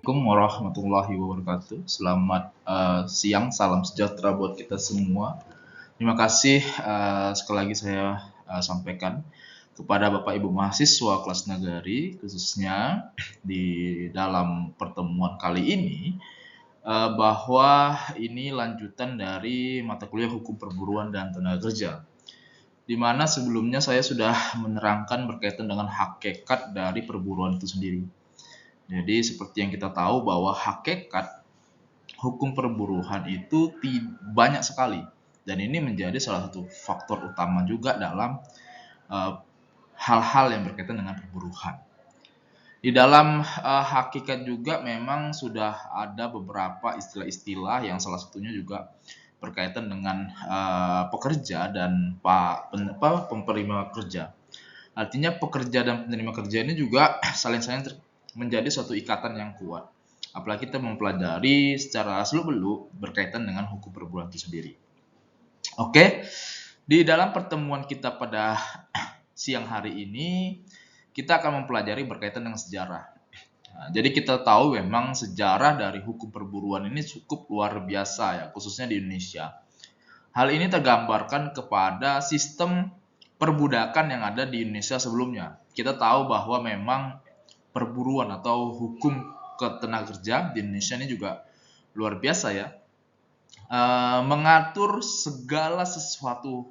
Assalamualaikum warahmatullahi wabarakatuh. Selamat siang, salam sejahtera buat kita semua. Terima kasih sekali lagi saya sampaikan kepada Bapak Ibu mahasiswa kelas nagari, khususnya di dalam pertemuan kali ini, bahwa ini lanjutan dari mata kuliah Hukum Perburuan dan Tenaga Kerja, di mana sebelumnya saya sudah menerangkan berkaitan dengan hakikat dari perburuan itu sendiri. Jadi seperti yang kita tahu bahwa hakikat hukum perburuan itu banyak sekali, dan ini menjadi salah satu faktor utama juga dalam hal-hal yang berkaitan dengan perburuan. Di dalam hakikat juga memang sudah ada beberapa istilah-istilah yang salah satunya juga berkaitan dengan pekerja dan penerima kerja. Artinya pekerja dan penerima kerja ini juga saling menjadi suatu ikatan yang kuat. Apalagi kita mempelajari secara seluk-beluk berkaitan dengan hukum perburuan itu sendiri. Oke, di dalam pertemuan kita pada siang hari ini, kita akan mempelajari berkaitan dengan sejarah. Nah, jadi kita tahu memang sejarah dari hukum perburuan ini cukup luar biasa ya, khususnya di Indonesia. Hal ini tergambarkan kepada sistem perbudakan yang ada di Indonesia sebelumnya. Kita tahu bahwa memang perburuan atau hukum ketenaga kerja di Indonesia ini juga luar biasa ya, mengatur segala sesuatu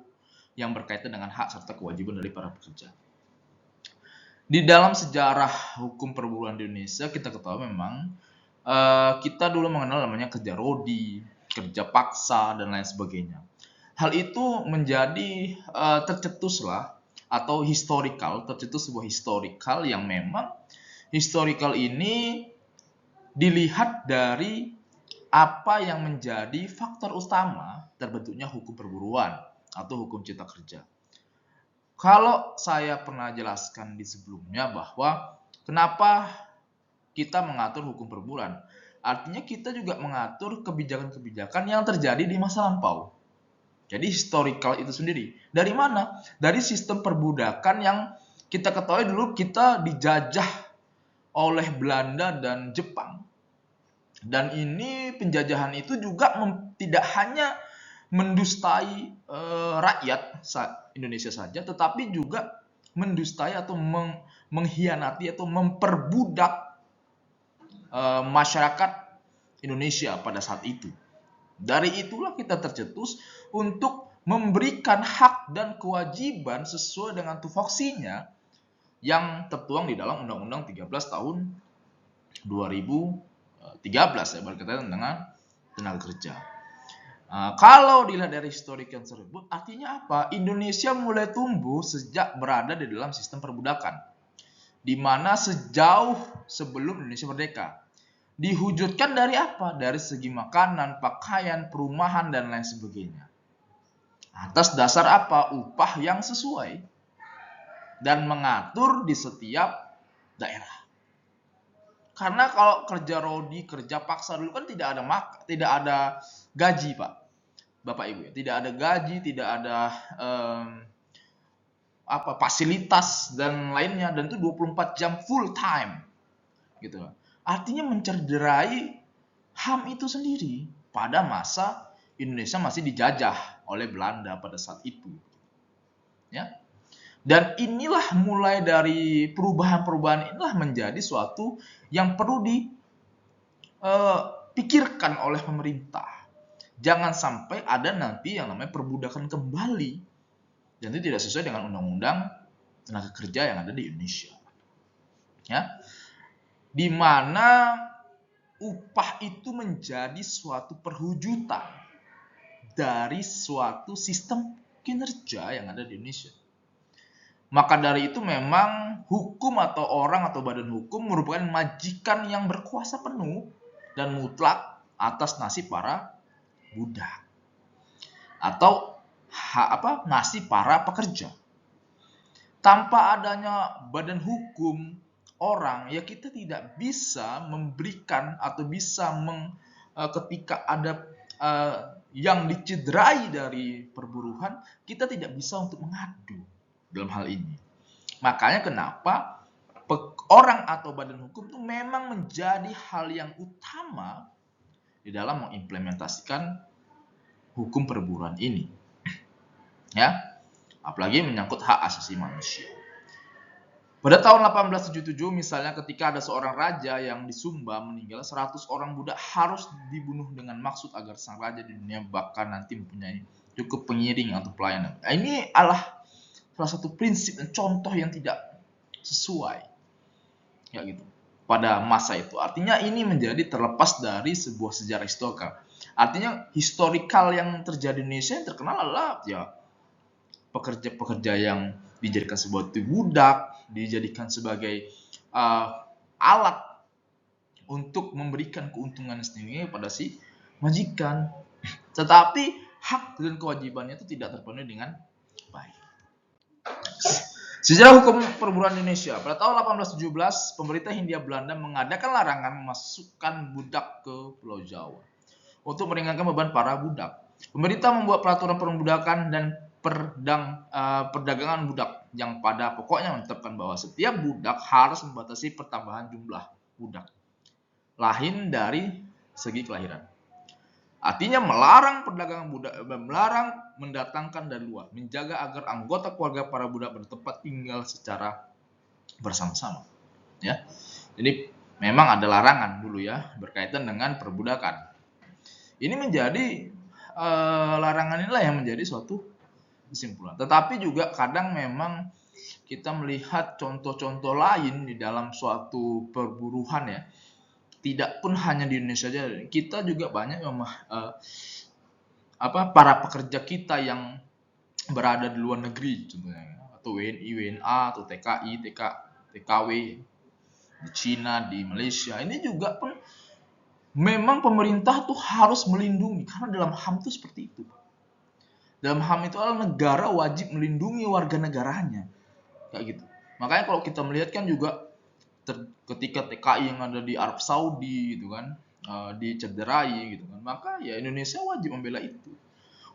yang berkaitan dengan hak serta kewajiban dari para pekerja. Di dalam sejarah hukum perburuan di Indonesia kita ketahui memang kita dulu mengenal namanya kerja rodi, kerja paksa, dan lain sebagainya. Hal itu menjadi tercetuslah atau tercetus sebuah historical yang memang historical ini dilihat dari apa yang menjadi faktor utama terbentuknya hukum perburuan atau hukum cipta kerja. Kalau saya pernah jelaskan di sebelumnya bahwa kenapa kita mengatur hukum perburuan, artinya kita juga mengatur kebijakan-kebijakan yang terjadi di masa lampau. Jadi historical itu sendiri. Dari mana? Dari sistem perbudakan yang kita ketahui dulu kita dijajah oleh Belanda dan Jepang. Dan ini penjajahan itu juga tidak hanya mendustai rakyat Indonesia saja, tetapi juga mendustai atau mengkhianati atau memperbudak masyarakat Indonesia pada saat itu. Dari itulah kita tercetus untuk memberikan hak dan kewajiban sesuai dengan tupoksinya yang tertuang di dalam Undang-Undang 13 tahun 2013 ya, berkaitan dengan tenaga kerja. Kalau dilihat dari historik yang tersebut, artinya apa? Indonesia mulai tumbuh sejak berada di dalam sistem perbudakan, di mana sejauh sebelum Indonesia merdeka. Dihujudkan dari apa? Dari segi makanan, pakaian, perumahan, dan lain sebagainya. Atas dasar apa? Upah yang sesuai dan mengatur di setiap daerah. Karena kalau kerja rodi, kerja paksa dulu kan tidak ada gaji, Pak. Bapak Ibu ya, tidak ada gaji, tidak ada fasilitas dan lainnya, dan itu 24 jam full time. Gitu. Artinya mencederai HAM itu sendiri pada masa Indonesia masih dijajah oleh Belanda pada saat itu. Ya. Dan inilah mulai dari perubahan-perubahan inilah menjadi suatu yang perlu dipikirkan oleh pemerintah. Jangan sampai ada nanti yang namanya perbudakan kembali, dan itu tidak sesuai dengan undang-undang tenaga kerja yang ada di Indonesia. Ya. Di mana upah itu menjadi suatu perwujudan dari suatu sistem kinerja yang ada di Indonesia. Maka dari itu memang hukum atau orang atau badan hukum merupakan majikan yang berkuasa penuh dan mutlak atas nasib para budak atau nasib para pekerja. Tanpa adanya badan hukum orang, ya kita tidak bisa memberikan atau bisa ketika ada yang dicederai dari perburuan, kita tidak bisa untuk mengadu dalam hal ini. Makanya kenapa orang atau badan hukum itu memang menjadi hal yang utama di dalam mengimplementasikan hukum perburuan ini. Ya, apalagi menyangkut hak asasi manusia. Pada tahun 1877 misalnya ketika ada seorang raja yang di Sumba meninggal, 100 orang budak harus dibunuh dengan maksud agar sang raja di dunia bahkan nanti mempunyai cukup pengiring atau pelayan. Nah, ini adalah salah satu prinsip dan contoh yang tidak sesuai. Ya gitu. Pada masa itu. Artinya ini menjadi terlepas dari sebuah sejarah historikal. Artinya historikal yang terjadi di Indonesia yang terkenal adalah ya pekerja-pekerja yang dijadikan sebagai budak, dijadikan sebagai alat untuk memberikan keuntungan sendiri pada si majikan. Tetapi hak dan kewajibannya itu tidak terpenuhi dengan baik. Sejarah hukum perburuan Indonesia. Pada tahun 1817, pemerintah Hindia Belanda mengadakan larangan memasukkan budak ke Pulau Jawa untuk meringankan beban para budak. Pemerintah membuat peraturan perbudakan dan perdagangan budak yang pada pokoknya menetapkan bahwa setiap budak harus membatasi pertambahan jumlah budak lain dari segi kelahiran. Artinya melarang perdagangan budak, melarang mendatangkan dari luar, menjaga agar anggota keluarga para budak bertempat tinggal secara bersama-sama. Ya, jadi memang ada larangan dulu ya berkaitan dengan perbudakan. Ini menjadi larangan inilah yang menjadi suatu kesimpulan. Tetapi juga kadang memang kita melihat contoh-contoh lain di dalam suatu perburuan ya. Tidak pun hanya di Indonesia saja, kita juga banyak para pekerja kita yang berada di luar negeri contohnya, atau WNI, WNA, atau TKI, TKW di Cina, di Malaysia. Ini juga pun memang pemerintah tuh harus melindungi karena dalam HAM itu seperti itu. Dalam HAM itu adalah negara wajib melindungi warga negaranya. Kayak gitu. Makanya kalau kita melihat kan juga ketika TKI yang ada di Arab Saudi gitu kan, dicederai gitu kan, maka ya Indonesia wajib membela itu.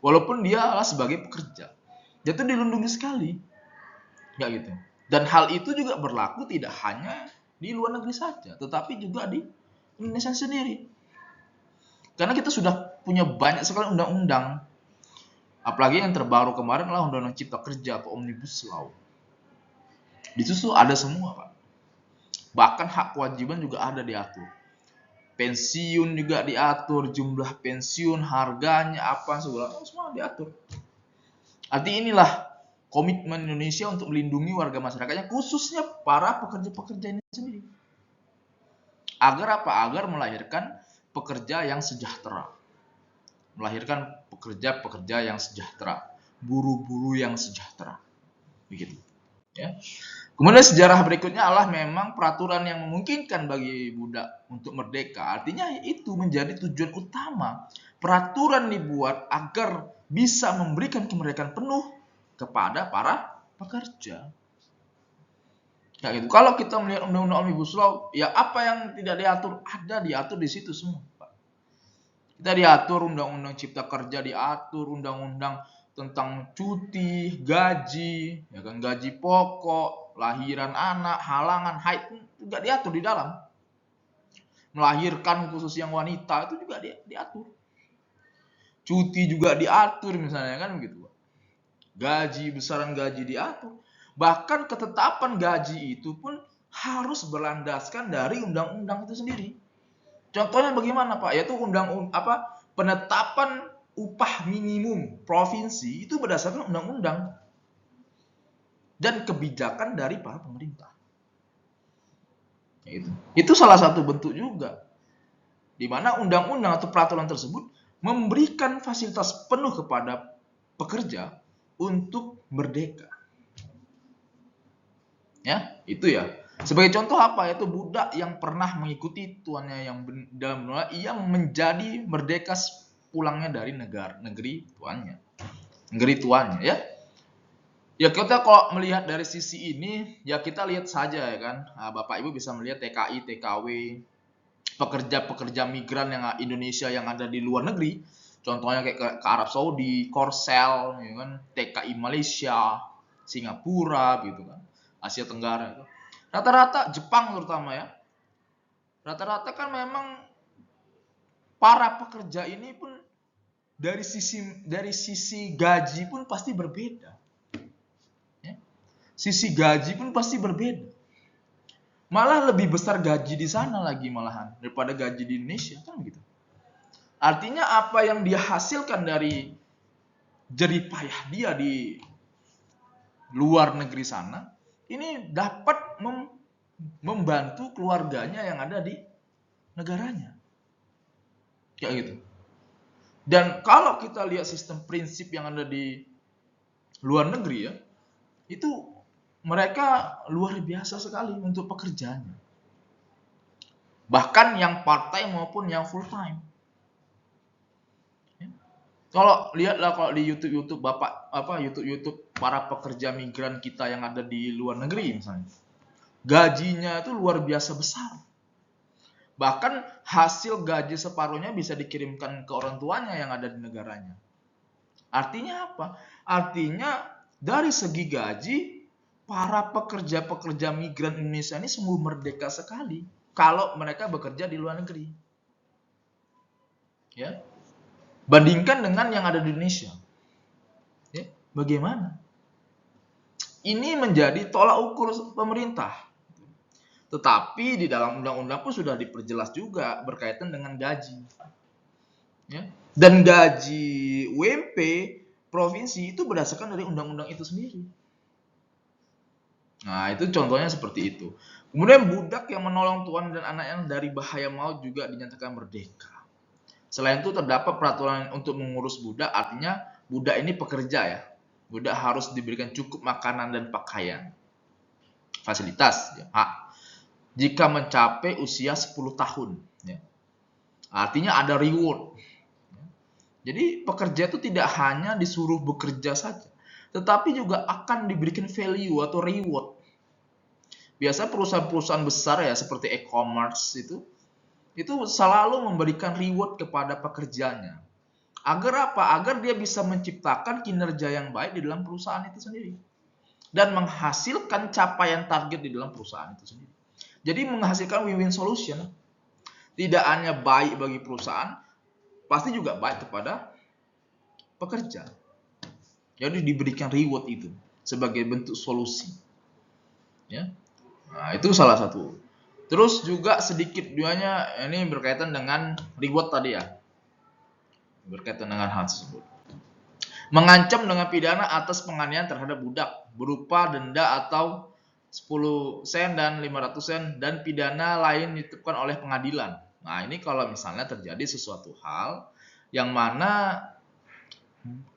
Walaupun dia adalah sebagai pekerja. Dia tuh dilindungi sekali. Kayak gitu. Dan hal itu juga berlaku tidak hanya di luar negeri saja, tetapi juga di Indonesia sendiri. Karena kita sudah punya banyak sekali undang-undang. Apalagi yang terbaru kemarin adalah Undang-Undang Cipta Kerja atau Omnibus Law. Di situ ada semua, Pak. Bahkan hak kewajiban juga ada diatur. Pensiun juga diatur, jumlah pensiun, harganya, apa, segala semua diatur. Arti inilah komitmen Indonesia untuk melindungi warga masyarakatnya, khususnya para pekerja-pekerja ini sendiri. Agar apa? Agar melahirkan pekerja yang sejahtera. Melahirkan pekerja-pekerja yang sejahtera. Buru-buru yang sejahtera. Begitu. Ya. Kemudian sejarah berikutnya adalah memang peraturan yang memungkinkan bagi budak untuk merdeka. Artinya itu menjadi tujuan utama. Peraturan dibuat agar bisa memberikan kemerdekaan penuh kepada para pekerja. Ya gitu. Kalau kita melihat Undang-Undang Omnibus Law, ya apa yang tidak diatur ada diatur di situ semua, Pak. Kita diatur Undang-Undang Cipta Kerja, diatur Undang-Undang tentang cuti, gaji, ya kan, gaji pokok, lahiran anak, halangan, haid juga diatur di dalam. Melahirkan khusus yang wanita itu juga diatur. Cuti juga diatur misalnya kan begitu. Gaji, besaran gaji diatur. Bahkan ketetapan gaji itu pun harus berlandaskan dari undang-undang itu sendiri. Contohnya bagaimana, Pak? Yaitu penetapan upah minimum provinsi itu berdasarkan undang-undang dan kebijakan dari para pemerintah. Itu salah satu bentuk juga di mana undang-undang atau peraturan tersebut memberikan fasilitas penuh kepada pekerja untuk merdeka. Ya, itu ya. Sebagai contoh apa? Yaitu budak yang pernah mengikuti tuannya yang benar-benar ia menjadi merdeka pulangnya dari negeri tuannya ya. Ya kita kalau melihat dari sisi ini ya kita lihat saja ya kan. Bapak Ibu bisa melihat TKI, TKW, pekerja-pekerja migran yang Indonesia yang ada di luar negeri. Contohnya kayak ke Arab Saudi, Korsel, ya kan, TKI Malaysia, Singapura gitu kan. Asia Tenggara itu. Rata-rata Jepang terutama ya. Rata-rata kan memang para pekerja ini pun dari sisi gaji pun pasti berbeda. Ya. Sisi gaji pun pasti berbeda. Malah lebih besar gaji di sana lagi malahan daripada gaji di Indonesia kan begitu. Artinya apa yang dia hasilkan dari jerih payah dia di luar negeri sana ini dapat membantu keluarganya yang ada di negaranya. Kayak gitu. Dan kalau kita lihat sistem prinsip yang ada di luar negeri ya, itu mereka luar biasa sekali untuk pekerjaannya. Bahkan yang part-time maupun yang full-time. Kalau lihatlah kalau di YouTube YouTube para pekerja migran kita yang ada di luar negeri misalnya. Gajinya itu luar biasa besar. Bahkan hasil gaji separuhnya bisa dikirimkan ke orang tuanya yang ada di negaranya. Artinya apa? Artinya dari segi gaji, para pekerja-pekerja migran Indonesia ini sungguh merdeka sekali kalau mereka bekerja di luar negeri. Ya. Bandingkan dengan yang ada di Indonesia. Ya, bagaimana? Ini menjadi tolak ukur pemerintah. Tetapi di dalam undang-undang pun sudah diperjelas juga berkaitan dengan gaji. Ya. Dan gaji UMP provinsi itu berdasarkan dari undang-undang itu sendiri. Nah, itu contohnya seperti itu. Kemudian budak yang menolong tuan dan anaknya dari bahaya maut juga dinyatakan merdeka. Selain itu terdapat peraturan untuk mengurus budak, artinya budak ini pekerja ya. Budak harus diberikan cukup makanan dan pakaian. Fasilitas, ya, hak. Jika mencapai usia 10 tahun. Ya. Artinya ada reward. Jadi pekerja itu tidak hanya disuruh bekerja saja, tetapi juga akan diberikan value atau reward. Biasa perusahaan-perusahaan besar ya seperti e-commerce itu selalu memberikan reward kepada pekerjanya. Agar apa? Agar dia bisa menciptakan kinerja yang baik di dalam perusahaan itu sendiri. Dan menghasilkan capaian target di dalam perusahaan itu sendiri. Jadi menghasilkan win-win solution. Tidak hanya baik bagi perusahaan, pasti juga baik kepada pekerja. Jadi diberikan reward itu sebagai bentuk solusi. Ya. Nah, itu salah satu. Terus juga sedikit duanya ini berkaitan dengan reward tadi ya. Berkaitan dengan hal tersebut. Mengancam dengan pidana atas penganiayaan terhadap budak berupa denda atau 10 sen dan 500 sen dan pidana lain ditetapkan oleh pengadilan. Nah, ini kalau misalnya terjadi sesuatu hal yang mana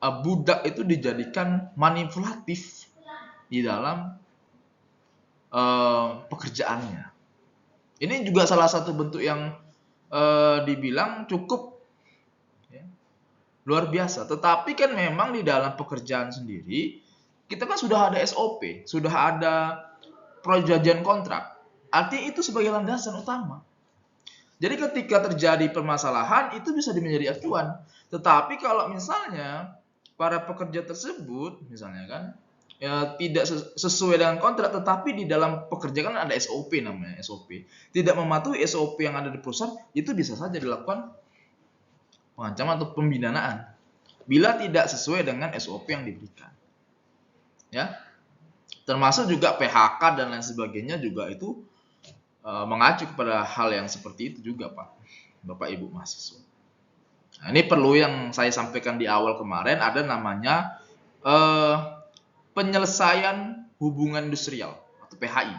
budak itu dijadikan manipulatif di dalam pekerjaannya. Ini juga salah satu bentuk yang dibilang cukup ya, luar biasa. Tetapi kan memang di dalam pekerjaan sendiri kita kan sudah ada SOP, sudah ada perjanjian kontrak. Artinya itu sebagai landasan utama. Jadi ketika terjadi permasalahan itu bisa menjadi acuan. Tetapi kalau misalnya para pekerja tersebut misalnya kan ya, tidak sesuai dengan kontrak, tetapi di dalam pekerjaan kan ada SOP namanya SOP. Tidak mematuhi SOP yang ada di perusahaan itu bisa saja dilakukan pengancaman atau pembinaan bila tidak sesuai dengan SOP yang diberikan. Ya. Termasuk juga PHK dan lain sebagainya juga itu mengacu kepada hal yang seperti itu juga Pak, Bapak Ibu mahasiswa. Nah, ini perlu yang saya sampaikan di awal kemarin ada namanya penyelesaian hubungan industrial atau PHI.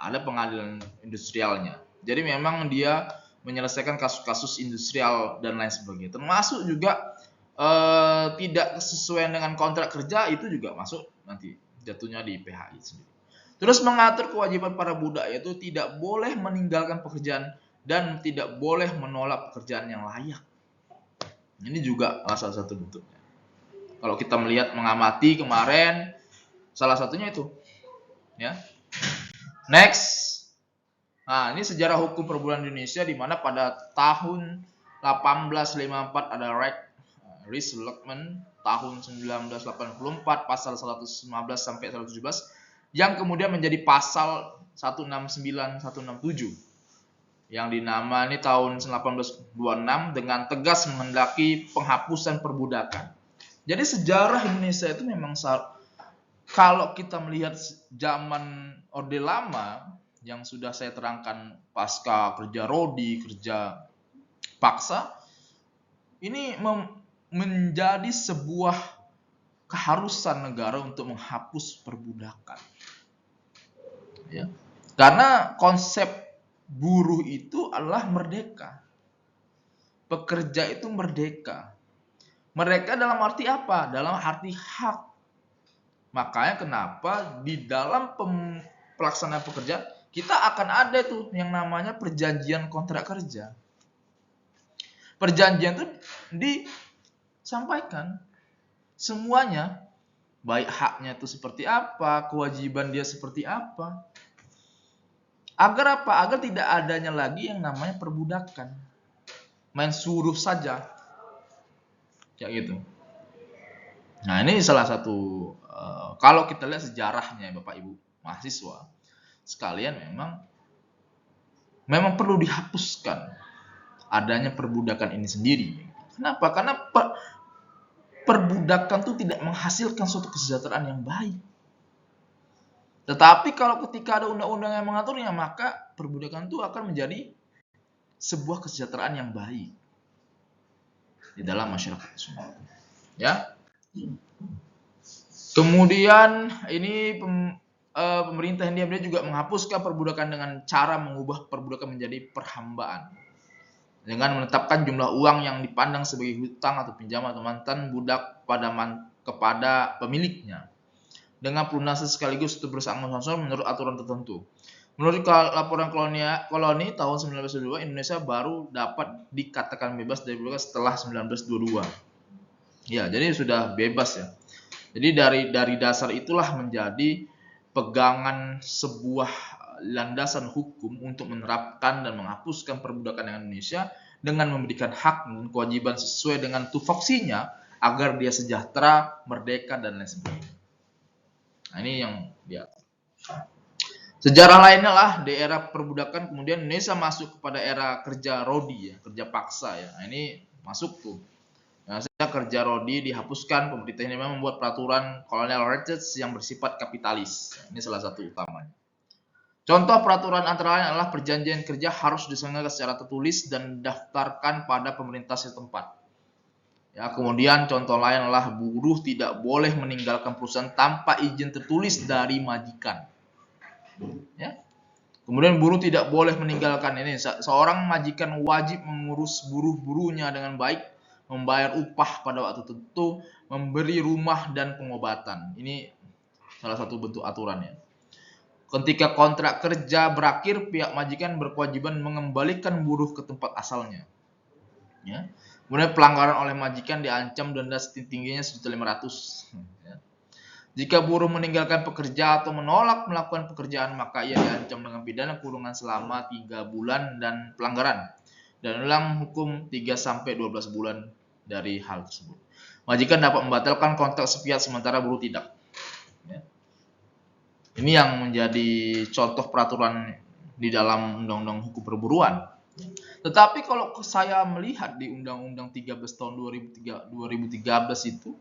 Ada pengadilan industrialnya. Jadi memang dia menyelesaikan kasus-kasus industrial dan lain sebagainya. Termasuk juga tidak sesuai dengan kontrak kerja itu juga masuk nanti jatuhnya di PHI sendiri. Terus mengatur kewajiban para budak yaitu tidak boleh meninggalkan pekerjaan dan tidak boleh menolak pekerjaan yang layak. Ini juga salah satu bentuknya. Kalau kita melihat mengamati kemarin salah satunya itu. Ya. Next. Nah, ini sejarah hukum perburuan Indonesia di mana pada tahun 1854 ada Restatement tahun 1984 pasal 115 sampai 117 yang kemudian menjadi pasal 169 167 yang dinamai tahun 1826 dengan tegas menghendaki penghapusan perbudakan. Jadi sejarah Indonesia itu memang kalau kita melihat zaman Orde Lama yang sudah saya terangkan pasca kerja Rodi, kerja paksa, ini menjadi sebuah keharusan negara untuk menghapus perbudakan. Ya. Karena konsep buruh itu adalah merdeka. Pekerja itu merdeka. Merdeka dalam arti apa? Dalam arti hak. Makanya kenapa di dalam pelaksanaan pekerjaan kita akan ada tuh yang namanya perjanjian kontrak kerja. Perjanjian itu disampaikan semuanya, baik haknya itu seperti apa, kewajiban dia seperti apa. Agar apa? Agar tidak adanya lagi yang namanya perbudakan. Main suruh saja. Kayak gitu. Nah, ini salah satu kalau kita lihat sejarahnya Bapak Ibu mahasiswa sekalian, memang perlu dihapuskan adanya perbudakan ini sendiri. Kenapa? Karena perbudakan itu tidak menghasilkan suatu kesejahteraan yang baik. Tetapi kalau ketika ada undang-undang yang mengaturnya, maka perbudakan itu akan menjadi sebuah kesejahteraan yang baik di dalam masyarakat semua. Ya. Kemudian ini pemerintah Hindia Belanda juga menghapuskan perbudakan dengan cara mengubah perbudakan menjadi perhambaan. Dengan menetapkan jumlah uang yang dipandang sebagai hutang atau pinjaman atau mantan budak kepada pemiliknya, dengan pelunasan sekaligus untuk bersangkut-sangkut menurut aturan tertentu. Menurut laporan koloni tahun 1922, Indonesia baru dapat dikatakan bebas dari perbudakan setelah 1922. Ya, jadi sudah bebas ya. Jadi dari dasar itulah menjadi pegangan sebuah landasan hukum untuk menerapkan dan menghapuskan perbudakan di Indonesia dengan memberikan hak dan kewajiban sesuai dengan tupoksinya agar dia sejahtera, merdeka, dan lain sebagainya. Nah, ini yang dia. Sejarah lainnya lah di era perbudakan kemudian Indonesia masuk kepada era kerja Rodi ya, kerja paksa ya. Nah, ini masuk tuh. Nah, kerja Rodi dihapuskan, pemerintah ini memang membuat peraturan colonial rights yang bersifat kapitalis. Ini salah satu utamanya. Contoh peraturan antara lain adalah perjanjian kerja harus diselenggarakan secara tertulis dan didaftarkan pada pemerintah setempat. Ya, kemudian contoh lain adalah buruh tidak boleh meninggalkan perusahaan tanpa izin tertulis dari majikan. Ya. Kemudian buruh tidak boleh meninggalkan ini. Seorang majikan wajib mengurus buruh-buruhnya dengan baik, membayar upah pada waktu tertentu, memberi rumah dan pengobatan. Ini salah satu bentuk aturannya. Ketika kontrak kerja berakhir, pihak majikan berkewajiban mengembalikan buruh ke tempat asalnya. Ya. Kemudian pelanggaran oleh majikan diancam denda setingginya 1.500. Ya. Jika buruh meninggalkan pekerja atau menolak melakukan pekerjaan, maka ia diancam dengan pidana kurungan selama 3 bulan dan pelanggaran. Dan ulang hukum 3-12 bulan dari hal tersebut. Majikan dapat membatalkan kontrak sepihak sementara buruh tidak. Ya. Ini yang menjadi contoh peraturan di dalam Undang-Undang Hukum Perburuan. Tetapi kalau saya melihat di Undang-Undang 13 tahun 2013 itu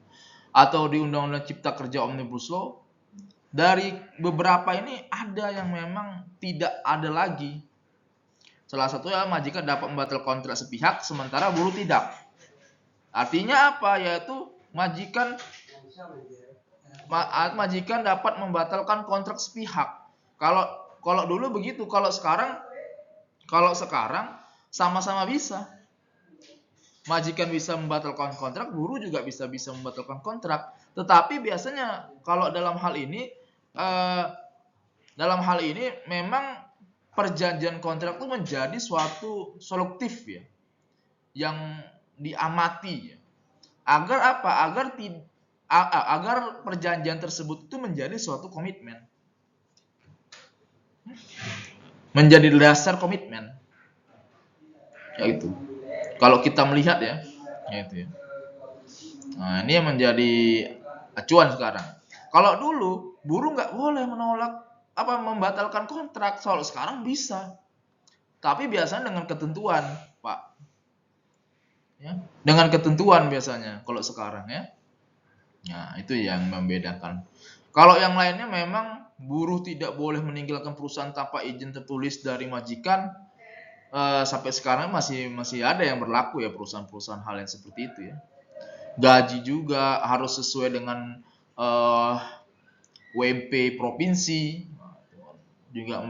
atau di Undang-Undang Cipta Kerja Omnibus Law, dari beberapa ini ada yang memang tidak ada lagi. Salah satunya majikan dapat membatalkan kontrak sepihak sementara buruh tidak. Artinya apa? Yaitu majikan dapat membatalkan kontrak sepihak. Kalau dulu begitu, kalau sekarang sama-sama bisa. Majikan bisa membatalkan kontrak, buruh juga bisa membatalkan kontrak. Tetapi biasanya kalau dalam hal ini memang perjanjian kontrak itu menjadi suatu selektif ya, yang diamati ya. Agar apa? Agar perjanjian tersebut itu menjadi suatu komitmen. Menjadi dasar komitmen. Yaitu. Kalau kita melihat ya, yaitu ya. Nah, ini yang menjadi acuan sekarang. Kalau dulu buruh nggak boleh menolak membatalkan kontrak. Soal sekarang bisa, tapi biasanya dengan ketentuan, Pak. Ya, dengan ketentuan biasanya kalau sekarang ya. Nah, itu yang membedakan. Kalau yang lainnya memang buruh tidak boleh meninggalkan perusahaan tanpa izin tertulis dari majikan. Sampai sekarang masih ada yang berlaku ya, perusahaan-perusahaan hal yang seperti itu ya. Gaji juga harus sesuai dengan UMP provinsi, juga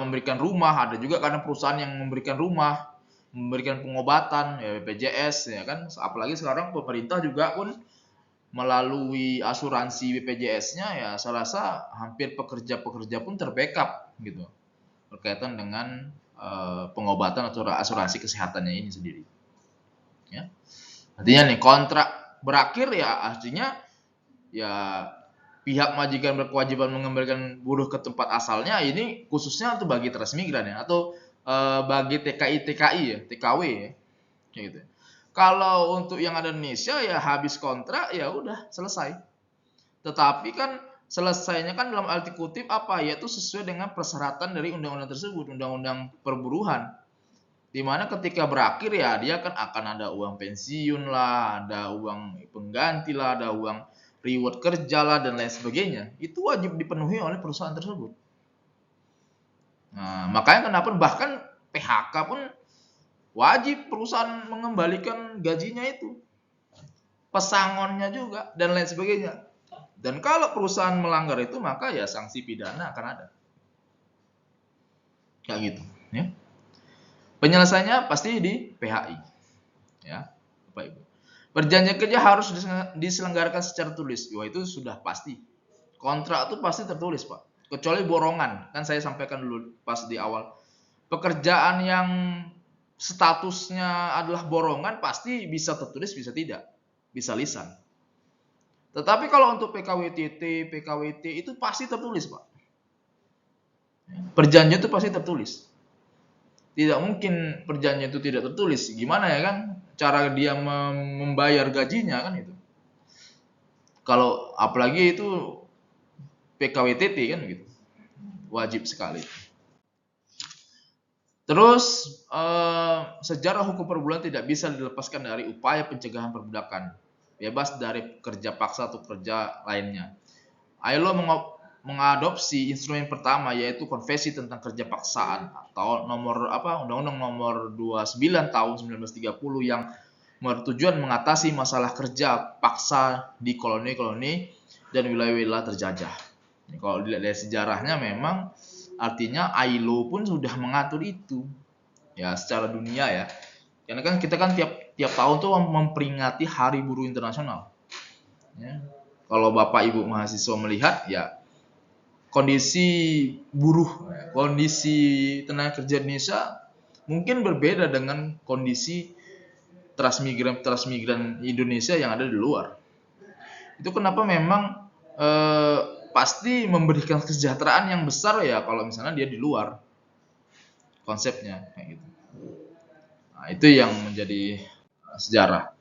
memberikan rumah. Ada juga karena perusahaan yang memberikan rumah, memberikan pengobatan ya, BPJS ya kan. Apalagi sekarang pemerintah juga pun melalui asuransi BPJS-nya ya, saya rasa hampir pekerja-pekerja pun terbackup gitu berkaitan dengan pengobatan atau asuransi kesehatannya ini sendiri. Ya. Artinya nih kontrak berakhir ya, artinya ya pihak majikan berkewajiban mengembalikan buruh ke tempat asalnya. Ini khususnya untuk bagi transmigran ya, atau bagi TKI ya, TKW ya, gitu. Kalau untuk yang ada Indonesia ya habis kontrak ya udah selesai. Tetapi kan selesainya kan dalam arti kutip apa, yaitu sesuai dengan persyaratan dari undang-undang tersebut, undang-undang perburuhan. Dimana ketika berakhir ya dia kan akan ada uang pensiun lah, ada uang pengganti lah, ada uang reward kerja lah dan lain sebagainya. Itu wajib dipenuhi oleh perusahaan tersebut. Nah, makanya kenapa bahkan PHK pun wajib perusahaan mengembalikan gajinya itu, pesangonnya juga dan lain sebagainya. Dan kalau perusahaan melanggar itu maka ya sanksi pidana akan ada. Kayak gitu, ya. Penyelesaiannya pasti di PHI. Ya, Bapak Ibu. Perjanjian kerja harus diselenggarakan secara tulis. Wah, itu sudah pasti. Kontrak itu pasti tertulis, Pak. Kecuali borongan. Kan saya sampaikan dulu pas di awal. Pekerjaan yang statusnya adalah borongan pasti bisa tertulis, bisa tidak. Bisa lisan. Tetapi kalau untuk PKWTT, PKWT itu pasti tertulis, Pak. Perjanjian itu pasti tertulis. Tidak mungkin perjanjian itu tidak tertulis. Gimana ya kan cara dia membayar gajinya kan itu. Kalau apalagi itu PKWTT kan gitu. Wajib sekali. Terus sejarah hukum perburuan tidak bisa dilepaskan dari upaya pencegahan perbudakan. Bebas dari kerja paksa atau kerja lainnya. ILO mengadopsi instrumen pertama yaitu Konvensi tentang Kerja Paksaan atau Undang-Undang Nomor 29 tahun 1930 yang bertujuan mengatasi masalah kerja paksa di koloni-koloni dan wilayah-wilayah terjajah. Kalau dilihat dari sejarahnya memang artinya ILO pun sudah mengatur itu ya secara dunia ya. Karena kan kita kan tiap tahun tuh memperingati Hari Buruh Internasional. Ya. Kalau Bapak Ibu mahasiswa melihat ya kondisi buruh, kondisi tenaga kerja Indonesia mungkin berbeda dengan kondisi transmigran Indonesia yang ada di luar. Itu kenapa memang pasti memberikan kesejahteraan yang besar ya kalau misalnya dia di luar konsepnya kayak gitu. Nah, itu yang menjadi sejarah.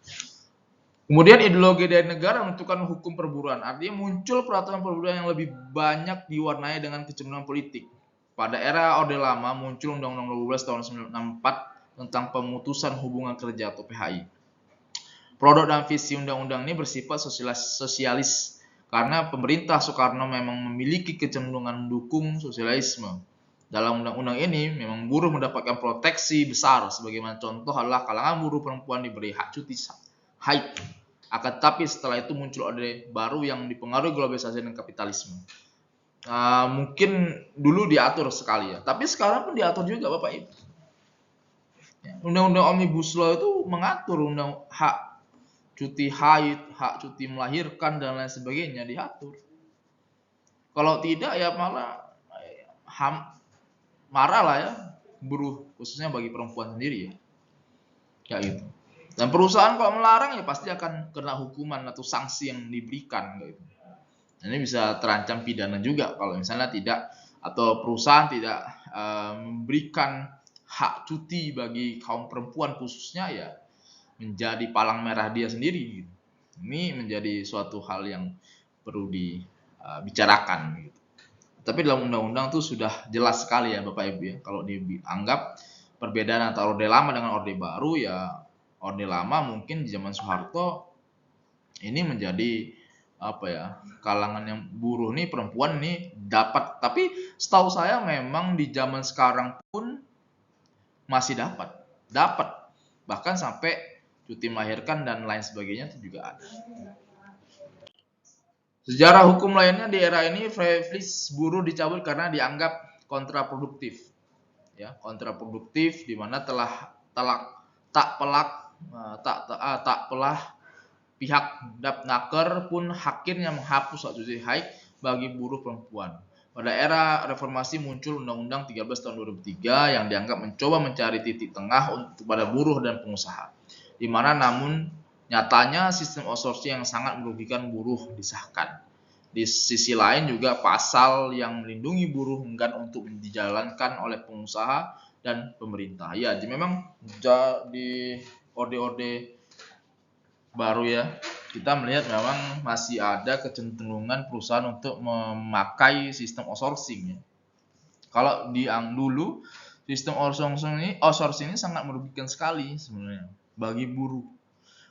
Kemudian ideologi dari negara menentukan hukum perburuan. Artinya muncul peraturan perburuan yang lebih banyak diwarnai dengan kecenderungan politik. Pada era Orde Lama muncul Undang-Undang 12 tahun 1964 tentang pemutusan hubungan kerja atau PHI. Produk dan visi undang-undang ini bersifat sosialis karena pemerintah Soekarno memang memiliki kecenderungan mendukung sosialisme. Dalam undang-undang ini memang buruh mendapatkan proteksi besar, sebagaimana contoh adalah kalangan buruh perempuan diberi hak cuti haid. Akan tetapi setelah itu muncul orde baru yang dipengaruhi globalisasi dan kapitalisme. Mungkin dulu diatur sekali ya, tapi sekarang pun diatur juga Bapak Ibu. Undang-undang Omnibus Law itu mengatur hak cuti haid, hak cuti melahirkan dan lain sebagainya diatur. Kalau tidak ya malah marah lah ya buruh, khususnya bagi perempuan sendiri ya. Kayak gitu. Dan perusahaan kalau melarang ya pasti akan kena hukuman atau sanksi yang diberikan kayak gitu. Ini bisa terancam pidana juga kalau misalnya tidak, atau perusahaan tidak memberikan hak cuti bagi kaum perempuan khususnya ya menjadi palang merah dia sendiri. Ini menjadi suatu hal yang perlu dibicarakan gitu. Tapi dalam undang-undang tuh sudah jelas sekali ya Bapak Ibu ya, kalau dianggap perbedaan antara Orde Lama dengan Orde Baru ya, Orde Lama mungkin di zaman Soeharto ini menjadi apa ya, kalangan yang buruh nih, perempuan nih dapat, tapi setahu saya memang di zaman sekarang pun masih dapat bahkan sampai cuti melahirkan dan lain sebagainya itu juga ada. Sejarah hukum lainnya di era ini, privilege buruh dicabut karena dianggap kontraproduktif. Ya, kontraproduktif di mana tak pelah pihak Dapnaker pun akhirnya menghapus hak cuti haid bagi buruh perempuan. Pada era reformasi muncul Undang-Undang 13 tahun 2003 yang dianggap mencoba mencari titik tengah untuk pada buruh dan pengusaha. Di mana namun nyatanya sistem outsourcing yang sangat merugikan buruh disahkan. Di sisi lain juga pasal yang melindungi buruh enggan untuk dijalankan oleh pengusaha dan pemerintah. Ya, jadi memang di orde-orde baru ya, kita melihat memang masih ada kecenderungan perusahaan untuk memakai sistem outsourcing ya. Kalau dulu sistem outsourcing ini sangat merugikan sekali sebenarnya bagi buruh.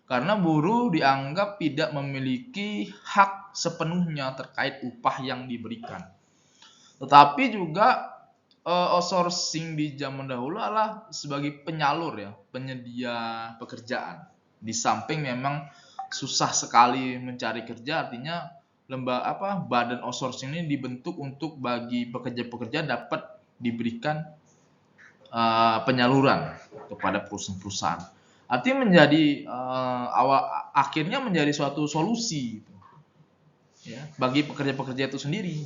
Karena buruh dianggap tidak memiliki hak sepenuhnya terkait upah yang diberikan. Tetapi juga outsourcing di zaman dahulu adalah sebagai penyalur ya, penyedia pekerjaan. Di samping memang susah sekali mencari kerja, artinya badan outsourcing ini dibentuk untuk bagi pekerja-pekerja dapat diberikan penyaluran kepada perusahaan-perusahaan. Artinya menjadi akhirnya menjadi suatu solusi ya, bagi pekerja-pekerja itu sendiri.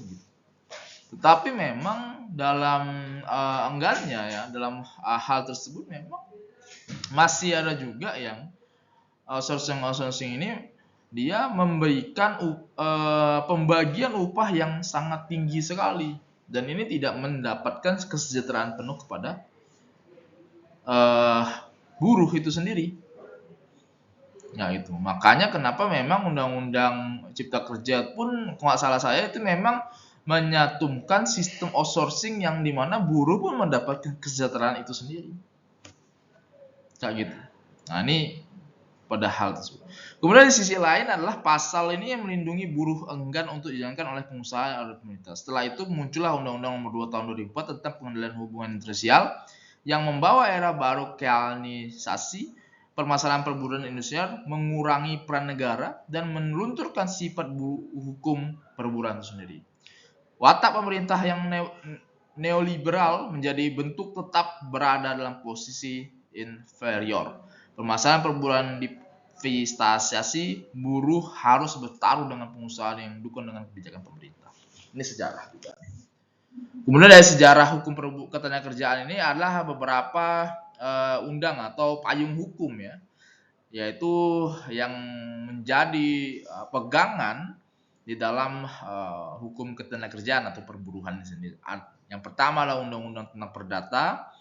Tetapi memang dalam enggannya ya, dalam hal tersebut memang masih ada juga yang outsourcing ini dia memberikan pembagian upah yang sangat tinggi sekali, dan ini tidak mendapatkan kesejahteraan penuh kepada buruh itu sendiri. Ya itu makanya kenapa memang Undang-Undang Cipta Kerja pun, kalau nggak salah saya itu memang menyatukan sistem outsourcing yang dimana buruh pun mendapatkan kesejahteraan itu sendiri. Kayak gitu. Nah ini pada hal tersebut. Kemudian di sisi lain adalah pasal ini yang melindungi buruh enggan untuk dijalankan oleh pengusaha atau pemerintah. Setelah itu muncullah Undang-Undang Nomor 2 Tahun 2004 tentang Pengadilan Hubungan Industrial yang membawa era baru kolonialisasi permasalahan perburuan Indonesia, mengurangi peran negara dan melunturkan sifat hukum perburuan itu sendiri. Watak pemerintah yang neoliberal menjadi bentuk tetap berada dalam posisi inferior. Permasalahan perburuan divestasi, buruh harus bertaruh dengan pengusaha yang dukung dengan kebijakan pemerintah. Ini sejarah juga. Kemudian dari sejarah hukum ketenagakerjaan ini adalah beberapa undang atau payung hukum ya, yaitu yang menjadi pegangan di dalam hukum ketenagakerjaan atau perburuhan sendiri. Yang pertama adalah Undang-Undang tentang Perdata,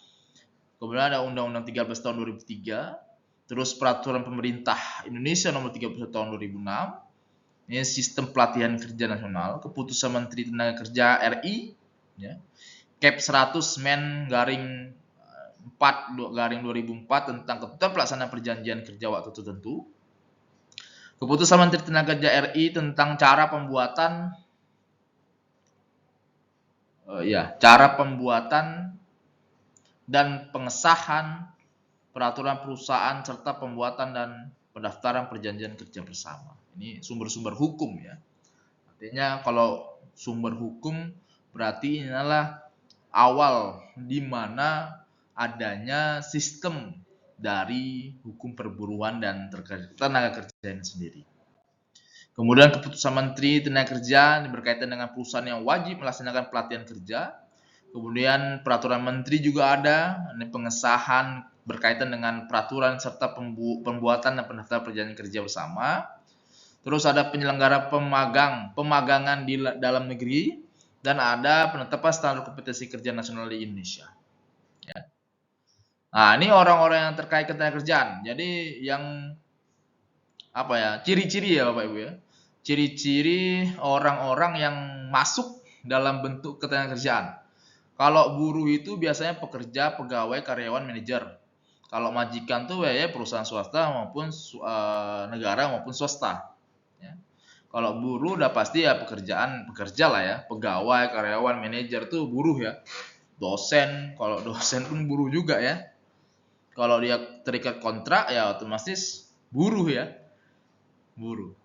kemudian ada Undang-Undang 13 tahun 2003, terus Peraturan Pemerintah Indonesia Nomor 31 tahun 2006, ini Sistem Pelatihan Kerja Nasional, Keputusan Menteri Tenaga Kerja RI, ya, Kep 100 Men garing 4 garing 2004 tentang ketentuan pelaksanaan perjanjian kerja waktu tertentu, Keputusan Menteri Tenaga Kerja RI tentang cara pembuatan dan pengesahan peraturan perusahaan serta pembuatan dan pendaftaran perjanjian kerja bersama. Ini sumber-sumber hukum ya. Artinya kalau sumber hukum berarti ini adalah awal di mana adanya sistem dari hukum perburuan dan tenaga kerja ini sendiri. Kemudian keputusan Menteri Tenaga Kerja berkaitan dengan perusahaan yang wajib melaksanakan pelatihan kerja. Kemudian peraturan Menteri juga ada, ini pengesahan berkaitan dengan peraturan serta pembuatan dan pendaftaran perjanjian kerja bersama. Terus ada penyelenggara pemagangan di dalam negeri, dan ada penetapan standar kompetensi kerja nasional di Indonesia. Ya. Nah, ini orang-orang yang terkait ketenagakerjaan. Jadi yang ciri-ciri ya Bapak Ibu ya. Ciri-ciri orang-orang yang masuk dalam bentuk ketenagakerjaan. Kalau buruh itu biasanya pekerja, pegawai, karyawan, manajer. Kalau majikan tuh ya perusahaan swasta maupun negara maupun swasta. Ya. Kalau buruh udah pasti ya pekerja lah ya, pegawai, karyawan, manajer tuh buruh ya. Dosen, kalau dosen pun buruh juga ya. Kalau dia terikat kontrak ya otomatis buruh ya, buruh.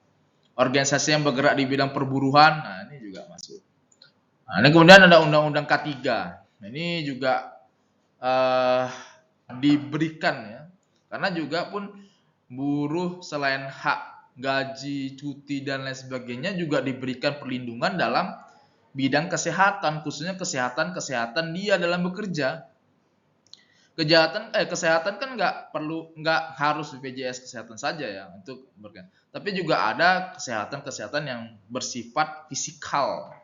Organisasi yang bergerak di bidang perburuhan, nah ini juga masuk. Nah, ini kemudian ada Undang-Undang K3. Nah, ini juga diberikan ya, karena juga pun buruh selain hak gaji, cuti dan lain sebagainya juga diberikan perlindungan dalam bidang kesehatan, khususnya kesehatan dia dalam bekerja. Kesehatan kan nggak harus BPJS kesehatan saja ya untuk bekerja, tapi juga ada kesehatan yang bersifat fisikal.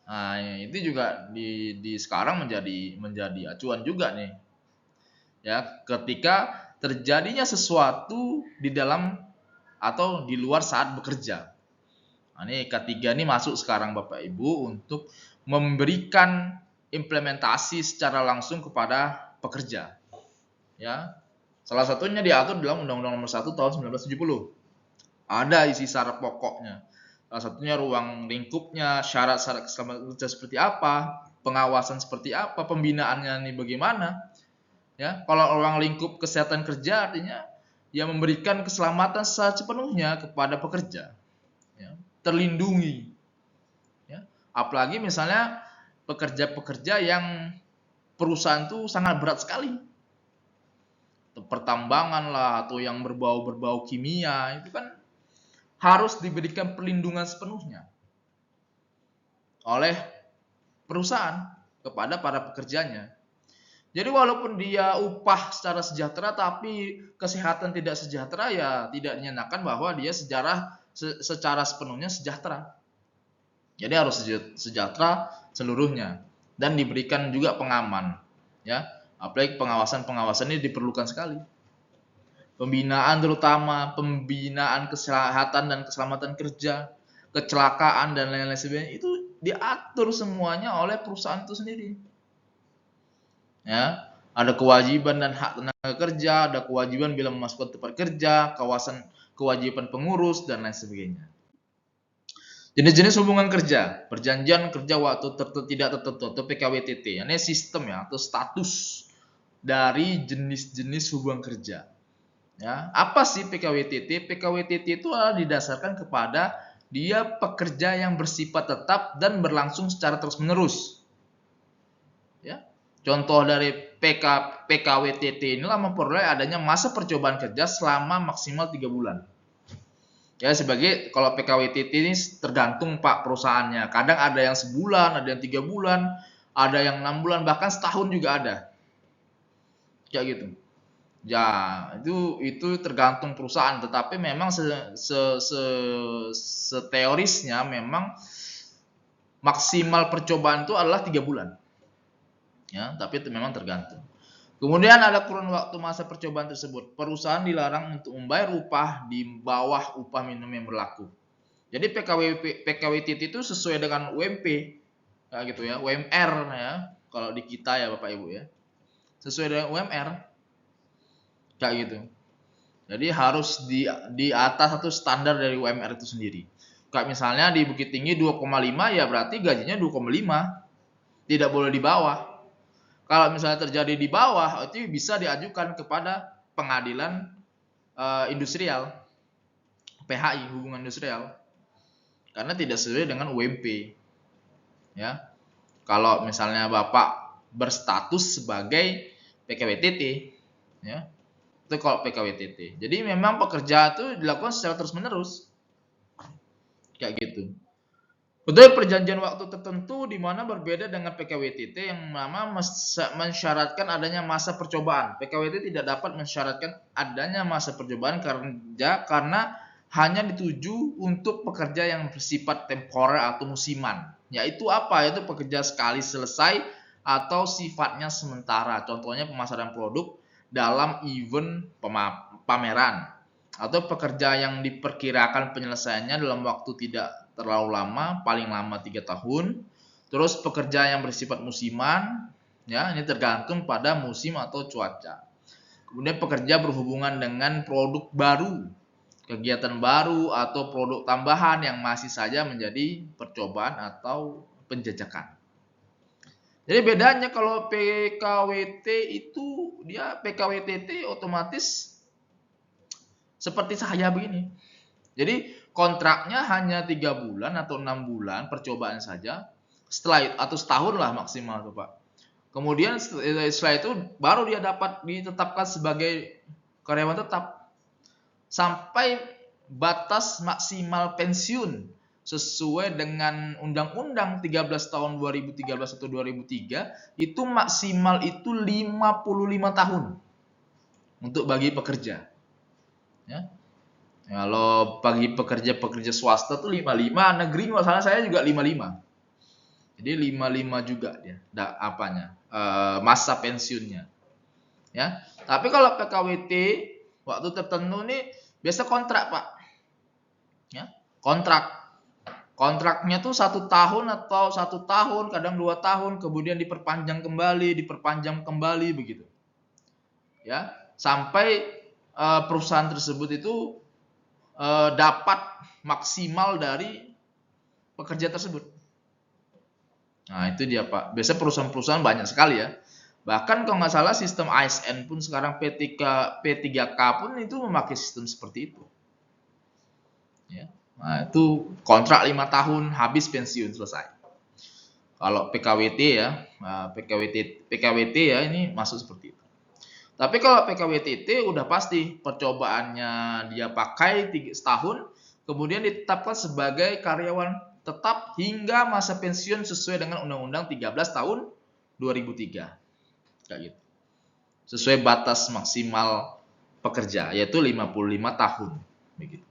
Nah, itu juga di sekarang menjadi acuan juga nih. Ya, ketika terjadinya sesuatu di dalam atau di luar saat bekerja. Nah, ini K3 ini masuk sekarang Bapak Ibu untuk memberikan implementasi secara langsung kepada pekerja. Ya. Salah satunya diatur dalam Undang-Undang Nomor 1 Tahun 1970. Ada isi syarat pokoknya. Salah satunya ruang lingkupnya, syarat-syarat keselamatan kerja seperti apa, pengawasan seperti apa, pembinaannya ini bagaimana. Ya, kalau ruang lingkup kesehatan kerja artinya ya memberikan keselamatan sepenuhnya kepada pekerja. Ya, terlindungi. Ya, apalagi misalnya pekerja-pekerja yang perusahaan itu sangat berat sekali. Pertambangan lah atau yang berbau kimia itu kan harus diberikan perlindungan sepenuhnya oleh perusahaan kepada para pekerjanya. Jadi walaupun dia upah secara sejahtera tapi kesehatan tidak sejahtera ya tidak dinyatakan bahwa dia secara sepenuhnya sejahtera. Jadi harus sejahtera seluruhnya dan diberikan juga pengaman ya. Apalagi pengawasan ini diperlukan sekali. Pembinaan terutama pembinaan kesehatan dan keselamatan kerja, kecelakaan dan lain-lain sebagainya itu diatur semuanya oleh perusahaan itu sendiri. Ya, ada kewajiban dan hak tenaga kerja, ada kewajiban bila memasukkan tempat kerja, kewajiban pengurus dan lain sebagainya. Jenis-jenis hubungan kerja, perjanjian kerja waktu tidak tertentu atau PKWTT. Ini sistem ya atau status dari jenis-jenis hubungan kerja. Ya, apa sih PKWTT? PKWTT itu adalah didasarkan kepada dia pekerja yang bersifat tetap dan berlangsung secara terus-menerus. Ya. Contoh dari PKWTT inilah memperoleh adanya masa percobaan kerja selama maksimal 3 bulan. Ya, sebagai kalau PKWTT ini tergantung Pak perusahaannya. Kadang ada yang sebulan, ada yang 3 bulan, ada yang 6 bulan, bahkan setahun juga ada. Kayak gitu. Ya, itu tergantung perusahaan, tetapi memang seteorisnya memang maksimal percobaan itu adalah 3 bulan. Ya, tapi itu memang tergantung. Kemudian ada kurun waktu masa percobaan tersebut. Perusahaan dilarang untuk membayar upah di bawah upah minimum yang berlaku. Jadi PKWTT itu sesuai dengan UMP, ya gitu ya, UMR ya. Kalau di kita ya Bapak Ibu ya, sesuai dengan UMR, kayak gitu. Jadi harus di atas satu standar dari UMR itu sendiri. Kayak misalnya di Bukit Tinggi 2,5 ya berarti gajinya 2,5, tidak boleh di bawah. Kalau misalnya terjadi di bawah, itu bisa diajukan kepada pengadilan industrial, PHI, hubungan industrial, karena tidak sesuai dengan UMP. Ya, kalau misalnya Bapak berstatus sebagai PKWTT, ya, itu kalau PKWTT. Jadi memang pekerja itu dilakukan secara terus-menerus, kayak gitu. Betul, perjanjian waktu tertentu di mana berbeda dengan PKWTT yang mana mensyaratkan adanya masa percobaan. PKWTT tidak dapat mensyaratkan adanya masa percobaan karena hanya dituju untuk pekerja yang bersifat temporer atau musiman. Yaitu apa? Yaitu pekerja sekali selesai atau sifatnya sementara. Contohnya pemasaran produk dalam event pameran. Atau pekerja yang diperkirakan penyelesaiannya dalam waktu tidak terlalu lama, paling lama 3 tahun, Terus pekerja yang bersifat musiman, ya ini tergantung pada musim atau cuaca. Kemudian pekerja berhubungan dengan produk baru, kegiatan baru atau produk tambahan yang masih saja menjadi percobaan atau penjajakan. Jadi bedanya kalau PKWT itu dia PKWTT otomatis seperti saya begini. Jadi kontraknya hanya 3 bulan atau 6 bulan percobaan saja. Setelah itu, atau setahun lah maksimal tuh Pak. Kemudian setelah itu baru dia dapat ditetapkan sebagai karyawan tetap sampai batas maksimal pensiun sesuai dengan Undang-Undang 13 tahun 2013 atau 2003 itu maksimal itu 55 tahun untuk bagi pekerja. Ya. Kalau bagi pekerja swasta tuh 55, negeri nggak salah saya juga 55. Jadi 55 juga dia masa pensiunnya. Ya. Tapi kalau PKWT waktu tertentu nih biasa kontrak, Pak. Ya, kontrak. Kontraknya tuh 1 tahun atau 1 tahun, kadang 2 tahun, kemudian diperpanjang kembali begitu. Ya, sampai perusahaan tersebut itu dapat maksimal dari pekerja tersebut. Nah, itu dia Pak. Biasanya perusahaan-perusahaan banyak sekali ya. Bahkan kalau nggak salah sistem ASN pun sekarang P3K pun itu memakai sistem seperti itu. Ya. Nah, itu kontrak 5 tahun, habis pensiun selesai. Kalau PKWT ya, PKWT ya ini masuk seperti itu. Tapi kalau PKWTT udah pasti percobaannya dia pakai 3 tahun, kemudian ditetapkan sebagai karyawan tetap hingga masa pensiun sesuai dengan Undang-Undang 13 tahun 2003. Kayak gitu. Sesuai batas maksimal pekerja yaitu 55 tahun begitu.